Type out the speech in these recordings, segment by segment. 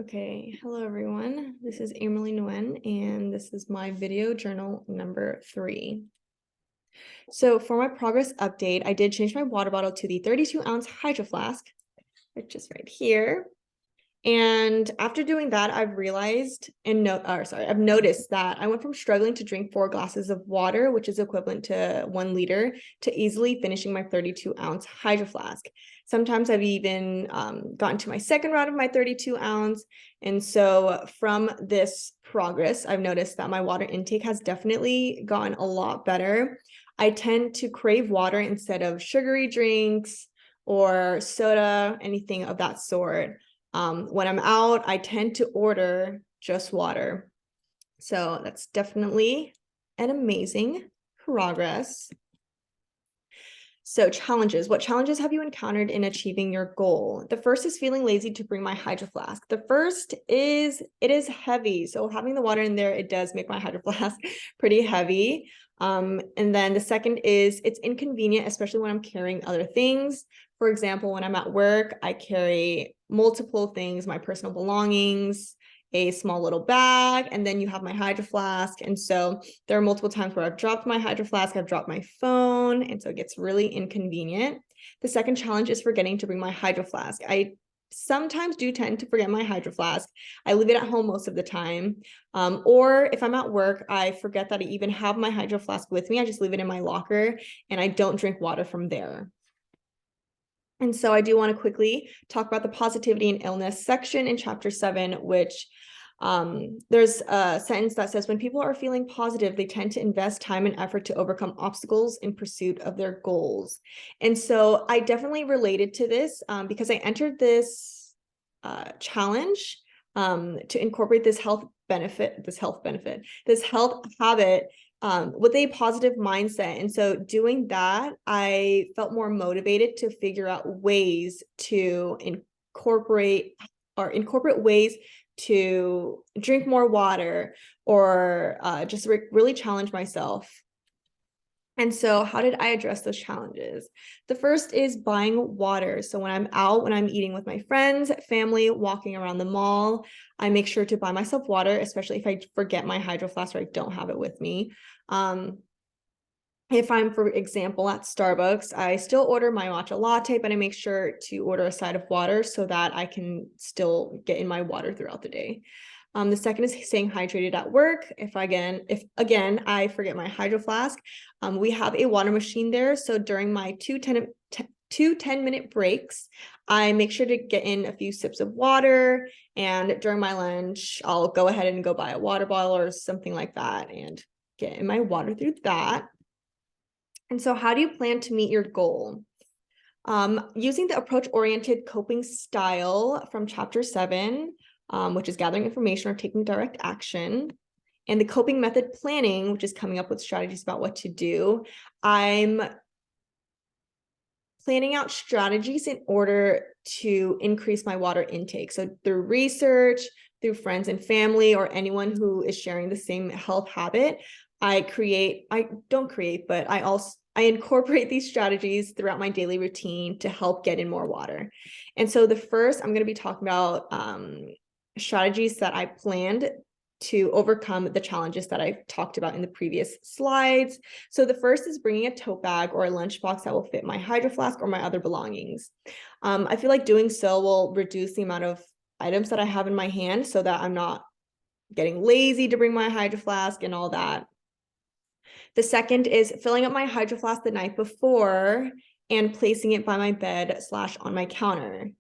Okay, hello everyone. This is Emily Nguyen, and this is my video journal number 3. So for my progress update, I did change my water bottle to the 32-ounce Hydro Flask, which is right here. And after doing that, I've realized I've noticed that I went from struggling to drink 4 glasses of water, which is equivalent to 1 liter, to easily finishing my 32-ounce Hydro Flask. Sometimes I've even gotten to my second round of my 32-ounce. And so from this progress, I've noticed that my water intake has definitely gotten a lot better. I tend to crave water instead of sugary drinks or soda, anything of that sort. When I'm out, I tend to order just water. So that's definitely an amazing progress. So challenges. What challenges have you encountered in achieving your goal? The first is feeling lazy to bring my Hydro Flask. The first is it is heavy. So having the water in there, it does make my Hydro Flask pretty heavy. And then the second is it's inconvenient, especially when I'm carrying other things. For example, when I'm at work, I carry multiple things, my personal belongings, a small little bag, and then you have my Hydro Flask. And so there are multiple times where I've dropped my Hydro Flask, I've dropped my phone, and so it gets really inconvenient. The second challenge is forgetting to bring my Hydro Flask. I sometimes do tend to forget my Hydro Flask. I leave it at home most of the time. Or if I'm at work, I forget that I even have my Hydro Flask with me. I just leave it in my locker and I don't drink water from there. And so I do want to quickly talk about the positivity and illness section in chapter 7, which there's a sentence that says, when people are feeling positive, they tend to invest time and effort to overcome obstacles in pursuit of their goals. And so I definitely related to this because I entered this challenge to incorporate this health habit with a positive mindset. And so doing that, I felt more motivated to figure out ways to incorporate ways to drink more water or just really challenge myself. And so how did I address those challenges? The first is buying water. So when I'm out, when I'm eating with my friends, family, walking around the mall, I make sure to buy myself water, especially if I forget my Hydro Flask or I don't have it with me. If I'm, for example, at Starbucks, I still order my matcha latte, but I make sure to order a side of water so that I can still get in my water throughout the day. The second is staying hydrated at work. If again I forget my Hydro Flask, we have a water machine there. So during my two 10-minute breaks, I make sure to get in a few sips of water. And during my lunch, I'll go ahead and go buy a water bottle or something like that and get in my water through that. And so how do you plan to meet your goal? Using the approach-oriented coping style from chapter 7, which is gathering information or taking direct action, and the coping method planning, which is coming up with strategies about what to do, I'm planning out strategies in order to increase my water intake. So through research, through friends and family, or anyone who is sharing the same health habit, I incorporate these strategies throughout my daily routine to help get in more water. And so the first, I'm going to be talking about strategies that I planned to overcome the challenges that I talked about in the previous slides. So the first is bringing a tote bag or a lunchbox that will fit my Hydro Flask or my other belongings. I feel like doing so will reduce the amount of items that I have in my hand so that I'm not getting lazy to bring my Hydro Flask and all that. The second is filling up my Hydro Flask the night before and placing it by my bed / on my counter,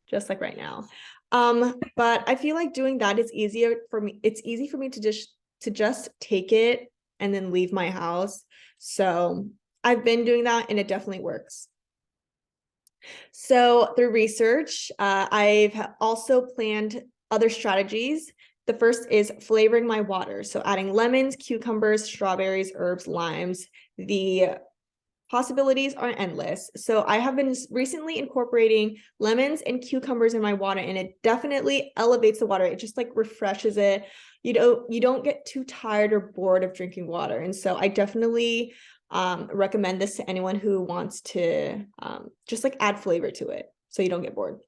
just like right now. But I feel like doing that is easier for me. It's easy for me to just take it and then leave my house. So I've been doing that and it definitely works. So through research, I've also planned other strategies. The first is flavoring my water. So adding lemons, cucumbers, strawberries, herbs, limes. The possibilities are endless. So I have been recently incorporating lemons and cucumbers in my water, and it definitely elevates the water. It just like refreshes it. You don't get too tired or bored of drinking water. And so I definitely recommend this to anyone who wants to just like add flavor to it so you don't get bored.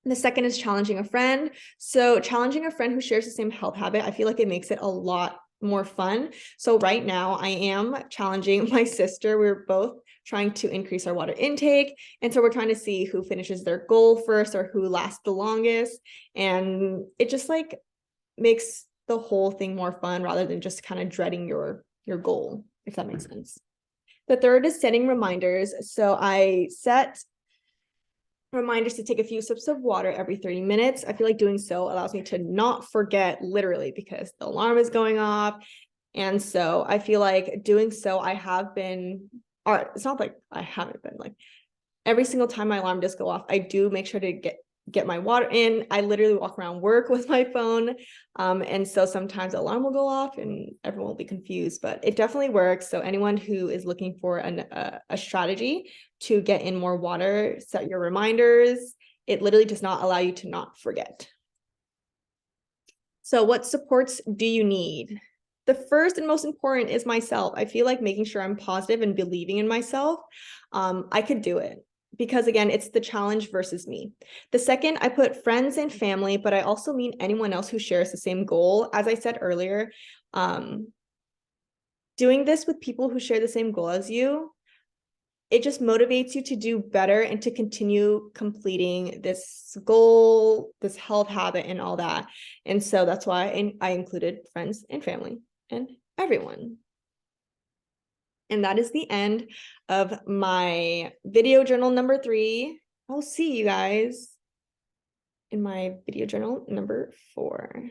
The second is challenging a friend. So challenging a friend who shares the same health habit, I feel like it makes it a lot more fun. So right now I am challenging my sister. We're both trying to increase our water intake. And so we're trying to see who finishes their goal first or who lasts the longest. And it just like makes the whole thing more fun rather than just kind of dreading your goal, if that makes sense. The third is setting reminders. So I set reminders to take a few sips of water every 30 minutes. I feel like doing so allows me to not forget literally because the alarm is going off. And so I feel like doing so, I have been, or it's not like I haven't been, like every single time my alarm does go off, I do make sure to get my water in. I literally walk around work with my phone. And so sometimes the alarm will go off and everyone will be confused, but it definitely works. So anyone who is looking for a strategy to get in more water, set your reminders. It literally does not allow you to not forget. So what supports do you need? The first and most important is myself. I feel like making sure I'm positive and believing in myself. I could do it. Because again, it's the challenge versus me. The second, I put friends and family, but I also mean anyone else who shares the same goal. As I said earlier, doing this with people who share the same goal as you, it just motivates you to do better and to continue completing this goal, this health habit and all that. And so that's why I included friends and family and everyone. And that is the end of my video journal number 3. I'll see you guys in my video journal number 4.